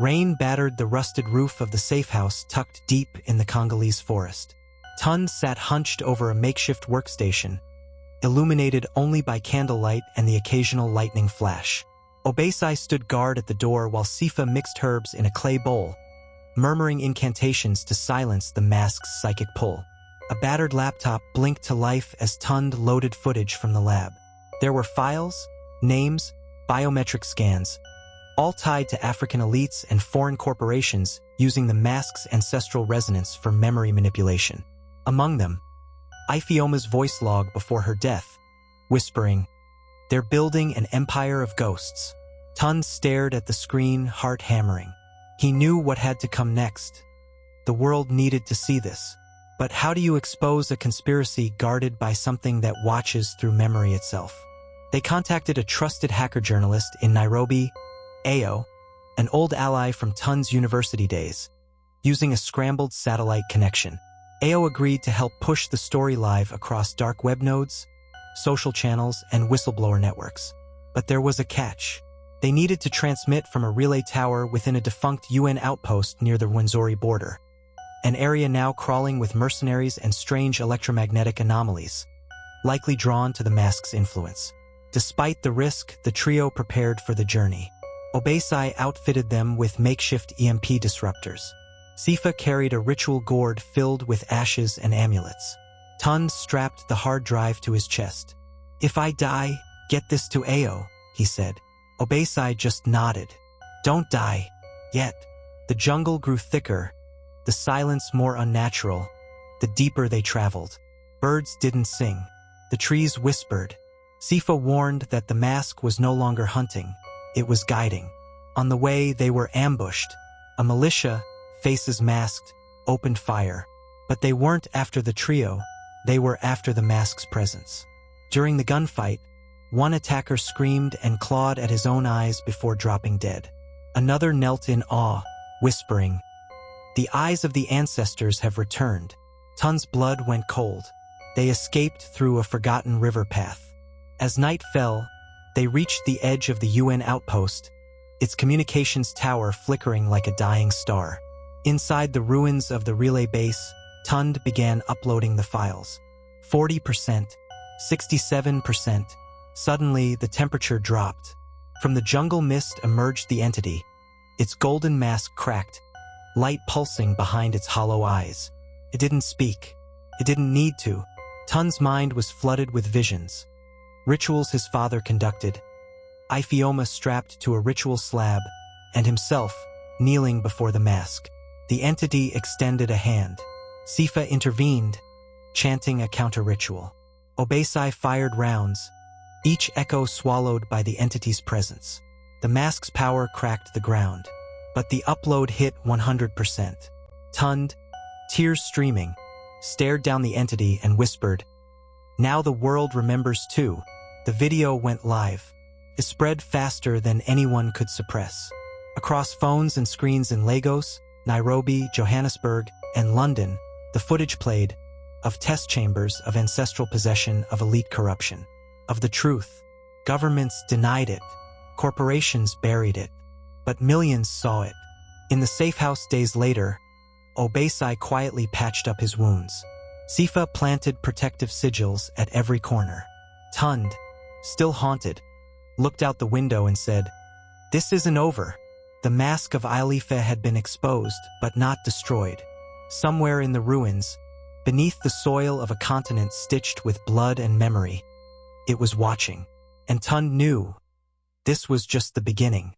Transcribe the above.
Rain battered the rusted roof of the safe house tucked deep in the Congolese forest. Tunde sat hunched over a makeshift workstation, illuminated only by candlelight and the occasional lightning flash. Obaisai stood guard at the door while Sifa mixed herbs in a clay bowl, murmuring incantations to silence the mask's psychic pull. A battered laptop blinked to life as Tunde loaded footage from the lab. There were files, names, biometric scans, all tied to African elites and foreign corporations using the mask's ancestral resonance for memory manipulation. Among them, Ifeoma's voice log before her death, whispering, "They're building an empire of ghosts." Tunde stared at the screen, heart hammering. He knew what had to come next. The world needed to see this. But how do you expose a conspiracy guarded by something that watches through memory itself? They contacted a trusted hacker journalist in Nairobi, Ayo, an old ally from Tunde's university days, using a scrambled satellite connection. Ayo agreed to help push the story live across dark web nodes, social channels, and whistleblower networks. But there was a catch. They needed to transmit from a relay tower within a defunct UN outpost near the Rwenzori border, an area now crawling with mercenaries and strange electromagnetic anomalies, likely drawn to the mask's influence. Despite the risk, the trio prepared for the journey. Obaisai outfitted them with makeshift EMP disruptors. Sifa carried a ritual gourd filled with ashes and amulets. Tunde strapped the hard drive to his chest. "If I die, get this to Ayo," he said. Obaisai just nodded. "Don't die. Yet." The jungle grew thicker, the silence more unnatural, the deeper they traveled. Birds didn't sing. The trees whispered. Sifa warned that the mask was no longer hunting. It was guiding. On the way, they were ambushed. A militia, faces masked, opened fire. But they weren't after the trio. They were after the mask's presence. During the gunfight, one attacker screamed and clawed at his own eyes before dropping dead. Another knelt in awe, whispering, "The eyes of the ancestors have returned." Tunde's blood went cold. They escaped through a forgotten river path. As night fell, they reached the edge of the UN outpost, its communications tower flickering like a dying star. Inside the ruins of the relay base, Tunde began uploading the files. 40%, 67%. Suddenly, the temperature dropped. From the jungle mist emerged the entity, its golden mask cracked, light pulsing behind its hollow eyes. It didn't speak. It didn't need to. Tunde's mind was flooded with visions. Rituals his father conducted, Ifeoma strapped to a ritual slab, and himself kneeling before the mask. The entity extended a hand. Sifa intervened, chanting a counter-ritual. Obaisai fired rounds, each echo swallowed by the entity's presence. The mask's power cracked the ground, but the upload hit 100%. Tunde, tears streaming, stared down the entity and whispered, "Now the world remembers too." The video went live. It spread faster than anyone could suppress. Across phones and screens in Lagos, Nairobi, Johannesburg, and London, the footage played of test chambers of ancestral possession of elite corruption. Of the truth, governments denied it, corporations buried it, but millions saw it. In the safe house days later, Obaisai quietly patched up his wounds. Sifa planted protective sigils at every corner. Tunde, still haunted, looked out the window and said, "This isn't over." The Mask of Ile-Ife had been exposed, but not destroyed. Somewhere in the ruins, beneath the soil of a continent stitched with blood and memory, it was watching. And Tunde knew this was just the beginning.